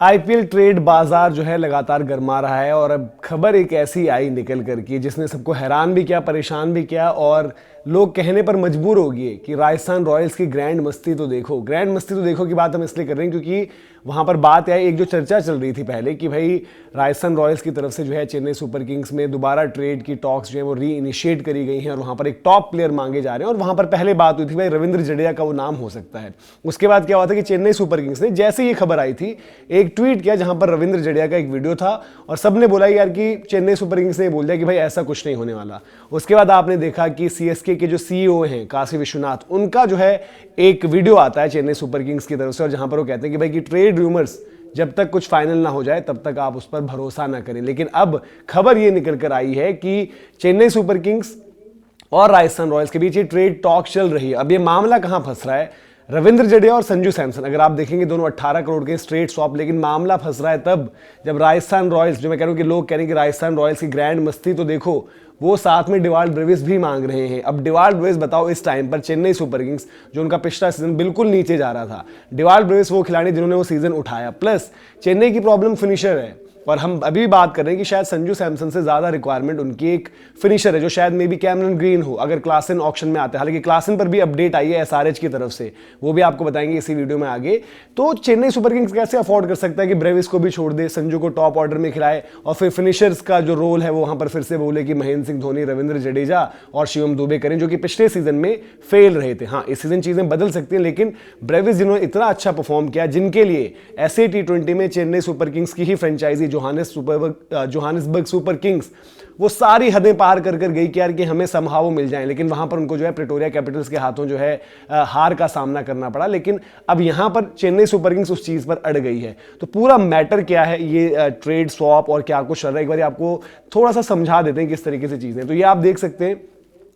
IPL trade बाजार जो है लगातार गर्मा रहा है और अब खबर एक ऐसी आई निकल कर की जिसने सबको हैरान भी किया, परेशान भी किया और लोग कहने पर मजबूर हो गए कि राजस्थान रॉयल्स की ग्रैंड मस्ती तो देखो। ग्रैंड मस्ती तो देखो की बात हम इसलिए कर रहे हैं क्योंकि वहां पर बात आई, एक जो चर्चा चल रही थी पहले कि भाई राजस्थान रॉयल्स की तरफ से जो है चेन्नई सुपर किंग्स में दोबारा ट्रेड की टॉक्स जो है वो री इनिशिएट करी गई हैं और वहां पर एक टॉप प्लेयर मांगे जा रहे हैं। और वहां पर पहले बात हुई थी भाई रविंद्र जडेजा का वो नाम हो सकता है। उसके बाद क्या हुआ था कि चेन्नई सुपर किंग्स ने जैसे ये खबर आई थी एक ट्वीट किया जहां पर रविंद्र जडेजा का एक वीडियो था और सबने बोला यार कि चेन्नई सुपर किंग्स ने बोल दिया कि भाई ऐसा कुछ नहीं होने वाला। उसके बाद आपने देखा कि सीएसके के जो सीईओ हैं काशी विश्वनाथ, उनका जो है एक वीडियो आता है चेन्नई सुपर किंग्स की तरफ से और जहां पर वो कहते हैं कि भाई कि ट्रेड रूमर्स जब तक कुछ फाइनल ना हो जाए तब तक आप उस पर भरोसा ना करें। लेकिन अब खबर ये निकल कर आई है कि चेन्नई सुपर किंग्स और राजस्थान रॉयल्स के बीच ये ट्रेड टॉक चल रही है। अब ये मामला कहां फंस रहा है, रविंद्र जडेजा और संजू सैमसन, अगर आप देखेंगे दोनों 18 करोड़ के स्ट्रेट स्वैप, लेकिन मामला फंस रहा है तब जब राजस्थान रॉयल्स, जो मैं कह रहा हूं कि लोग कह रहे हैं कि राजस्थान रॉयल्स की ग्रैंड मस्ती तो देखो, वो साथ में डिवाल्ड ब्रेविस भी मांग रहे हैं। अब डिवाल्ड ब्रेविस बताओ इस टाइम पर चेन्नई सुपर किंग्स जो उनका पिछला सीजन बिल्कुल नीचे जा रहा था, डिवाल्ड ब्रेविस वो खिलाड़ी जिन्होंने वो सीजन उठाया, प्लस चेन्नई की प्रॉब्लम फिनिशर है और हम अभी भी बात कर रहे हैं कि शायद संजू सैमसन से ज्यादा रिक्वायरमेंट उनकी एक फिनिशर है जो शायद मे बी कैमरन ग्रीन हो अगर क्लासन ऑक्शन में आते हैं। हालांकि क्लासन पर भी अपडेट आई है एसआरएच की तरफ से, वो भी आपको बताएंगे इसी वीडियो में आगे। तो चेन्नई सुपर किंग्स कैसे अफोर्ड कर सकता है कि ब्रेविस को भी छोड़ दे, संजू को टॉप ऑर्डर में खिलाए और फिर फिनिशर्स का जो रोल है वो वहां पर फिर से बोले कि महेंद्र सिंह धोनी, रविंद्र जडेजा और शिवम दुबे करें, जो कि पिछले सीजन में फेल रहे थे। हाँ, इस सीजन चीजें बदल सकती हैं, लेकिन ब्रेविस जिन्होंने इतना अच्छा परफॉर्म किया, जिनके लिए ऐसे T20 में चेन्नई सुपर किंग्स की ही फ्रेंचाइजी जोहानिसबर्ग सुपर किंग्स वो सारी हदें पार कर गई कि यार कि हमें समहाउ मिल जाए, लेकिन वहां पर उनको जो है प्रेटोरिया कैपिटल्स के हाथों जो है हार का सामना करना पड़ा। लेकिन अब यहां पर चेन्नई सुपर किंग्स उस चीज पर अड़ गई है। तो पूरा मैटर क्या है, ये ट्रेड स्वैप और क्या कुछ चल रहा है, एक बार आपको थोड़ा सा समझा देते हैं किस तरीके से चीजें। तो ये आप देख सकते हैं,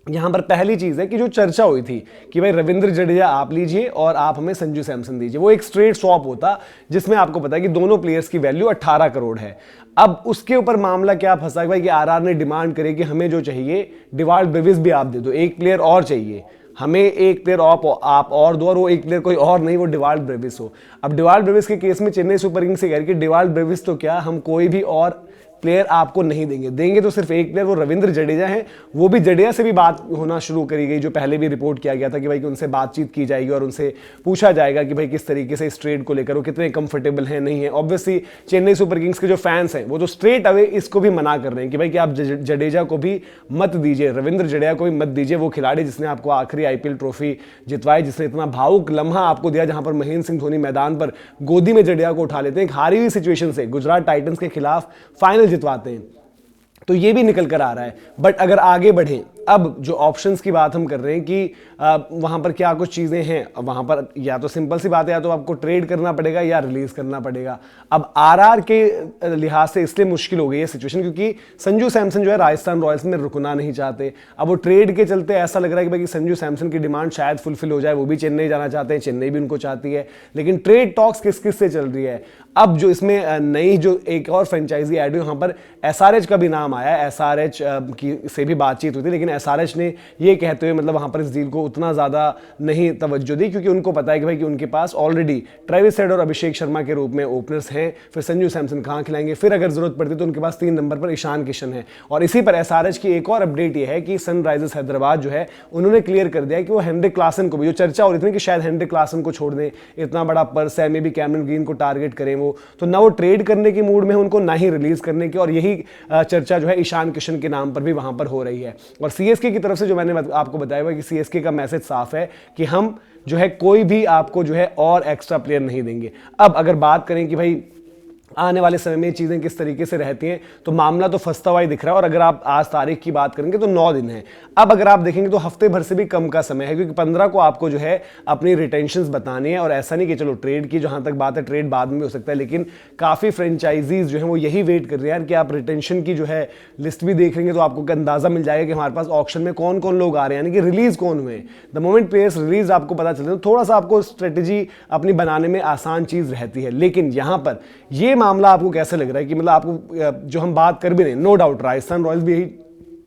यहां पर पहली चीज है कि जो चर्चा हुई थी कि भाई रविंद्र जडेजा आप लीजिए और आप हमें संजू सैमसन दीजिए, वो एक स्ट्रेट स्वैप होता जिसमें आपको पता है कि दोनों प्लेयर्स की वैल्यू 18 करोड़ है। अब उसके ऊपर मामला क्या फंसा भाई कि आरआर ने डिमांड करे कि हमें जो चाहिए डिवाल्ड ब्रेविस भी आप दे दो, एक प्लेयर और चाहिए हमें, एक प्लेयर आप और दो और वो एक प्लेयर कोई और नहीं, वो डिवाल्ड ब्रेविस हो। अब डिवाल्ड ब्रेविस के केस में चेन्नई सुपर किंग्स से कह रही कि डिवाल्ड ब्रेविस तो क्या, हम कोई भी और प्लेयर आपको नहीं देंगे तो सिर्फ एक प्लेयर, वो रविंद्र जडेजा है। वो भी जडेजा से भी बात होना शुरू करी गई, जो पहले भी रिपोर्ट किया गया था कि भाई कि उनसे बातचीत की जाएगी और उनसे पूछा जाएगा कि भाई किस तरीके से इस ट्रेड को लेकर वो कितने कंफर्टेबल हैं नहीं है। ऑब्वियसली चेन्नई सुपर किंग्स के जो फैंस हैं वो तो स्ट्रेट अवे इसको भी मना कर रहे हैं कि भाई कि आप जडेजा को भी मत दीजिए, रविंद्र जडेजा को भी मत दीजिए, वो खिलाड़ी जिसने आपको आखिरी आईपीएल ट्रॉफी जितवाई, जिसने इतना भावुक लम्हा आपको दिया जहां पर महेंद्र सिंह धोनी मैदान पर गोदी में जडेजा को उठा लेते हैं, एक हारी हुई सिचुएशन से गुजरात टाइटंस के खिलाफ फाइनल जितवाते हैं। तो ये भी निकल कर आ रहा है। बट अगर आगे बढ़ें, अब जो ऑप्शंस की बात हम कर रहे हैं कि वहां पर क्या कुछ चीजें हैं, वहां पर या तो सिंपल सी बात है, या तो आपको ट्रेड करना पड़ेगा या रिलीज करना पड़ेगा। अब आरआर के लिहाज से इसलिए मुश्किल हो गई है सिचुएशन क्योंकि संजू सैमसन जो है राजस्थान रॉयल्स में रुकना नहीं चाहते। अब वो ट्रेड के चलते ऐसा लग रहा है कि भाई संजू सैमसन की डिमांड शायद फुलफिल हो जाए, वो भी चेन्नई जाना चाहते हैं, चेन्नई भी उनको चाहती है। लेकिन ट्रेड टॉक्स किस किस से चल रही है, अब जो इसमें नई जो एक और फ्रेंचाइजी ऐड हुई, वहां पर एसआरएच का भी नाम आया। एसआरएच की से भी बातचीत हुई थी, लेकिन एसआरएच ने ये कहते हुए मतलब वहां पर इस डील को उतना ज्यादा नहीं तवज्जो दी क्योंकि उनको पता है कि भाई कि उनके पास ऑलरेडी ट्रेविस हेड और अभिषेक शर्मा के रूप में ओपनर्स हैं, फिर संजू सैमसन कहां खिलाएंगे, फिर अगर जरूरत पड़ती तो उनके पास 3 नंबर पर ईशान किशन है। और इसी पर एसआरएच की एक और अपडेट ये है कि सनराइजर्स हैदराबाद जो है उन्होंने क्लियर कर दिया कि वो हेनरिक क्लासन को भी, जो चर्चा हो रही थी कि शायद हेनरिक क्लासन को छोड़ दें, इतना बड़ा पर्स है, मे बी कैमरन ग्रीन को टारगेट करें, वो तो ना वो ट्रेड करने की मूड में उनको ना ही रिलीज करने की, और यही चर्चा जो है ईशान किशन के नाम पर भी वहां पर हो रही है। और सीएसके की तरफ से जो मैंने आपको बताया कि सीएसके का मैसेज साफ है कि हम जो है कोई भी आपको जो है और एक्स्ट्रा प्लेयर नहीं देंगे। अब अगर बात करें कि भाई आने वाले समय में चीजें किस तरीके से रहती हैं, तो मामला तो फंसता हुआ ही दिख रहा है। और अगर आप आज तारीख की बात करेंगे तो 9 दिन है। अब अगर आप देखेंगे तो हफ्ते भर से भी कम का समय है क्योंकि 15 को आपको जो है अपनी रिटेंशंस बतानी है। और ऐसा नहीं कि चलो ट्रेड की जहां तक बात है ट्रेड बाद में हो सकता है, लेकिन काफी फ्रेंचाइजीज जो है वो यही वेट कर रहे हैं कि आप रिटेंशन की जो है लिस्ट भी देख लेंगे तो आपको अंदाजा मिल जाएगा कि हमारे पास ऑक्शन में कौन कौन लोग आ रहे हैं, यानी कि रिलीज कौन हुए। द मोमेंट प्लेयर्स रिलीज आपको पता चलता है तो थोड़ा सा आपको स्ट्रेटेजी अपनी बनाने में आसान चीज रहती है। लेकिन यहां पर यह मामला आपको कैसे लग रहा है कि मतलब आपको जो हम बात कर भी रहे हैं, नो डाउट राजस्थान रॉयल्स भी यही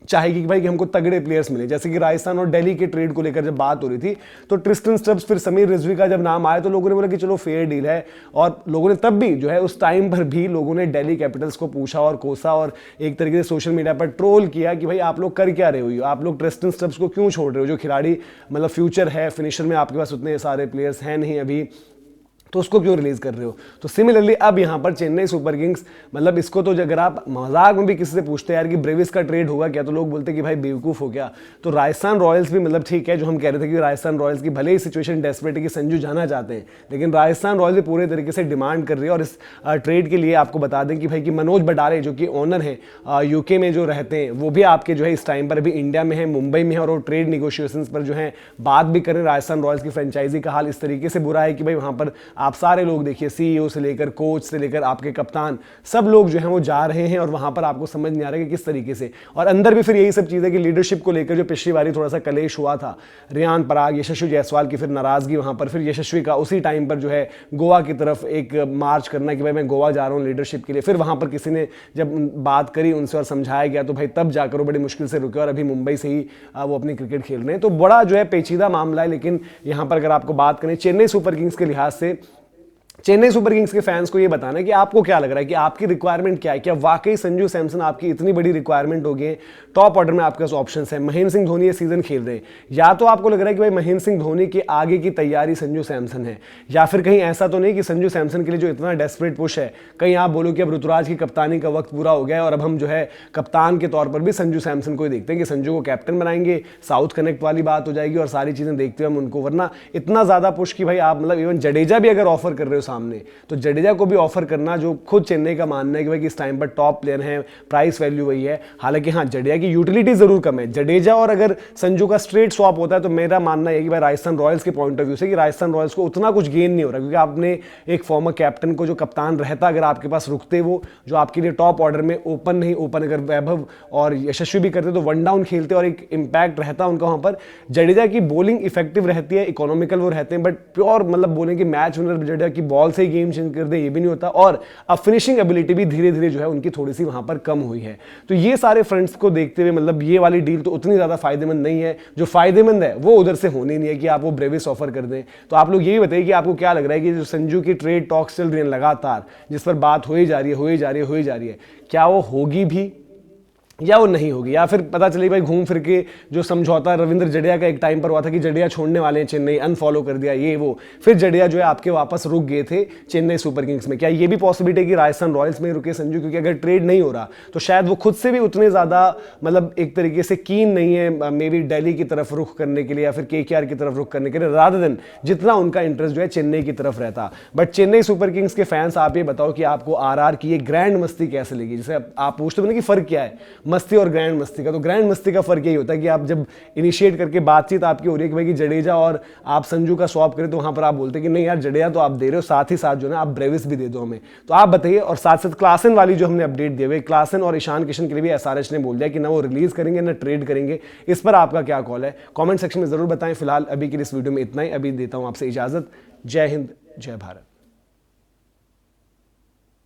चाहेगी कि भाई कि हमको तगड़े प्लेयर्स मिले। जैसे कि राजस्थान और दिल्ली के ट्रेड को लेकर जब बात हो रही थी तो ट्रिस्टन स्टब्स फिर समीर रिजवी का जब नाम आया तो लोगों ने बोला कि चलो फेयर डील है, और लोगों ने तब भी जो है उस टाइम पर भी लोगों ने दिल्ली कैपिटल्स को पूछा और कोसा और एक तरीके से सोशल मीडिया पर ट्रोल किया कि भाई आप लोग कर क्या रहे हो, आप लोग ट्रिस्टन स्टब्स को क्यों छोड़ रहे हो, जो खिलाड़ी मतलब फ्यूचर है, फिनिशर में आपके पास उतने सारे प्लेयर्स हैं नहीं अभी, तो उसको क्यों रिलीज कर रहे हो। तो सिमिलरली अब यहां पर चेन्नई सुपर किंग्स, मतलब इसको तो अगर आप मजाक में भी किसी से पूछते हैं यार कि ब्रेविस का ट्रेड होगा क्या, तो लोग बोलते कि भाई बेवकूफ हो गया। तो राजस्थान रॉयल्स भी मतलब ठीक है, जो हम कह रहे थे कि राजस्थान रॉयल्स की भले ही सिचुएशन डेस्परेट है कि संजू जाना चाहते हैं, लेकिन राजस्थान रॉयल्स भी पूरे तरीके से डिमांड कर रही है। और इस ट्रेड के लिए आपको बता दें कि भाई कि मनोज बडाले जो कि ओनर है यूके में जो रहते हैं, वो भी आपके जो है इस टाइम पर अभी इंडिया में है, मुंबई में है, और वो ट्रेड निगोशिएशंस पर जो है बात भी करें। राजस्थान रॉयल्स की फ्रेंचाइजी का हाल इस तरीके से बुरा है कि भाई वहां पर आप सारे लोग देखिए, सीईओ से लेकर कोच से लेकर आपके कप्तान, सब लोग जो हैं वो जा रहे हैं, और वहां पर आपको समझ नहीं आ रहा है कि किस तरीके से। और अंदर भी फिर यही सब चीजें कि लीडरशिप को लेकर जो पिछली बारी थोड़ा सा कलेश हुआ था, रियान पराग, यशस्वी जायसवाल की फिर नाराजगी वहां पर, फिर यशस्वी का उसी टाइम पर जो है गोवा की तरफ एक मार्च करना कि भाई मैं गोवा जा रहा हूं लीडरशिप के लिए, फिर वहां पर किसी ने जब बात करी उनसे और समझाया गया तो भाई तब जाकर वो बड़ी मुश्किल से रुके, और अभी मुंबई से ही वो अपनी क्रिकेट खेल रहे हैं। तो बड़ा जो है पेचीदा मामला है। लेकिन यहां पर अगर आपको बात करें चेन्नई सुपर किंग्स के लिहाज से, चेन्नई सुपर किंग्स के फैंस को ये बताना है कि आपको क्या लग रहा है कि आपकी रिक्वायरमेंट क्या है, क्या वाकई संजू सैमसन आपकी इतनी बड़ी रिक्वायरमेंट होगी है। टॉप ऑर्डर में आपके पास ऑप्शंस है, महेंद्र सिंह धोनी ये सीजन खेल रहे हैं, या तो आपको लग रहा है कि भाई महेंद्र सिंह धोनी के आगे की तैयारी संजू सैमसन है, या फिर कहीं ऐसा तो नहीं कि संजू सैमसन के लिए जो इतना डेस्परेट पुश है, कहीं आप बोलो कि अब ऋतुराज की कप्तानी का वक्त पूरा हो गया है और अब हम जो है कप्तान के तौर पर भी संजू सैमसन को ही देखते हैं कि संजू को कैप्टन बनाएंगे, साउथ कनेक्ट वाली बात हो जाएगी और सारी चीजें देखते हुए हम उनको, वरना इतना ज्यादा पुश कि भाई आप मतलब इवन जडेजा भी अगर ऑफर कर रहे हो सामने, तो जडेजा को भी ऑफर करना, जो खुद चेन्नई का मानना है कि भाई इस टाइम पर टॉप प्लेयर है, प्राइस वैल्यू वही है। हालांकि हाँ, जडेजा की यूटिलिटी जरूर कम है। जडेजा और अगर संजू का स्ट्रेट स्वैप होता है तो मेरा मानना है कि भाई राजस्थान रॉयल्स के पॉइंट ऑफ व्यू से कि राजस्थान रॉयल्स को उतना कुछ गेन नहीं हो रहा, क्योंकि आपने एक फॉर्मर कैप्टन को जो कप्तान रहता अगर आपके पास रुकते, वो जो आपके लिए टॉप ऑर्डर में ओपन नहीं, ओपन अगर वैभव और यशस्वी भी करते तो वन डाउन खेलते और एक इंपैक्ट रहता उनका वहां पर। जडेजा की बॉलिंग इफेक्टिव रहती है, इकोनॉमिकल वो रहते हैं, बट प्योर मतलब बोलें कि मैच विनर जडेजा की बॉल से ही गेम चेंज कर दे ये भी नहीं होता, और अब फिनिशिंग एबिलिटी भी धीरे धीरे जो है उनकी थोड़ी सी वहां पर कम हुई है। तो ये सारे फ्रंट्स को देखते हुए मतलब ये वाली डील तो उतनी ज्यादा फायदेमंद नहीं है। जो फायदेमंद है वो उधर से होनी नहीं है कि आप वो ब्रेविस ऑफर कर दें। तो आप लोग ये भी बताइए कि आपको क्या लग रहा है कि जो संजू की ट्रेड टॉक्स चल रही है लगातार, जिस पर बात हो ही जा रही है, हो ही जा रही है, हो ही जा रही है, क्या वो होगी भी या वो नहीं होगी, या फिर पता चले भाई घूम फिर के जो समझौता रविंद्र जडेजा का एक टाइम पर हुआ था कि जडेजा छोड़ने वाले हैं चेन्नई, अनफॉलो कर दिया ये वो, फिर जडेजा जो है आपके वापस रुक गए थे चेन्नई सुपर किंग्स में। क्या ये भी पॉसिबिलिटी है कि राजस्थान रॉयल्स में रुके संजू, क्योंकि अगर ट्रेड नहीं हो रहा तो शायद वो खुद से भी उतने ज्यादा मतलब एक तरीके से कीन नहीं है मे बी दिल्ली की तरफ रुख करने के लिए या फिर केकेआर की तरफ रुख करने के लिए, रादर देन जितना उनका इंटरेस्ट जो है चेन्नई की तरफ रहता। बट चेन्नई सुपर किंग्स के फैंस आप ये बताओ कि आपको आरआर की ये ग्रैंड मस्ती कैसे लगी। जैसे आप पूछते हो ना कि फर्क क्या है मस्ती और ग्रैंड मस्ती का, तो ग्रैंड मस्ती का फर्क यही होता है कि आप जब इनिशिएट करके बातचीत आपकी हो रही है कि भाई कि जडेजा और आप संजू का स्वैप करें, तो वहां पर आप बोलते हैं कि नहीं यार जडेजा तो आप दे रहे हो, साथ ही साथ जो है आप ब्रेविस भी दे दो हमें। तो आप बताइए, और साथ साथ क्लासन वाली जो हमने अपडेट दिए हुए, क्लासन और ईशान किशन के लिए भी एसआरएच ने बोल दिया कि ना वो रिलीज करेंगे ना ट्रेड करेंगे। इस पर आपका क्या कॉल है, कॉमेंट सेक्शन में जरूर बताएं। फिलहाल अभी के लिए इस वीडियो में इतना ही, अभी देता हूं आपसे इजाजत। जय हिंद, जय भारत।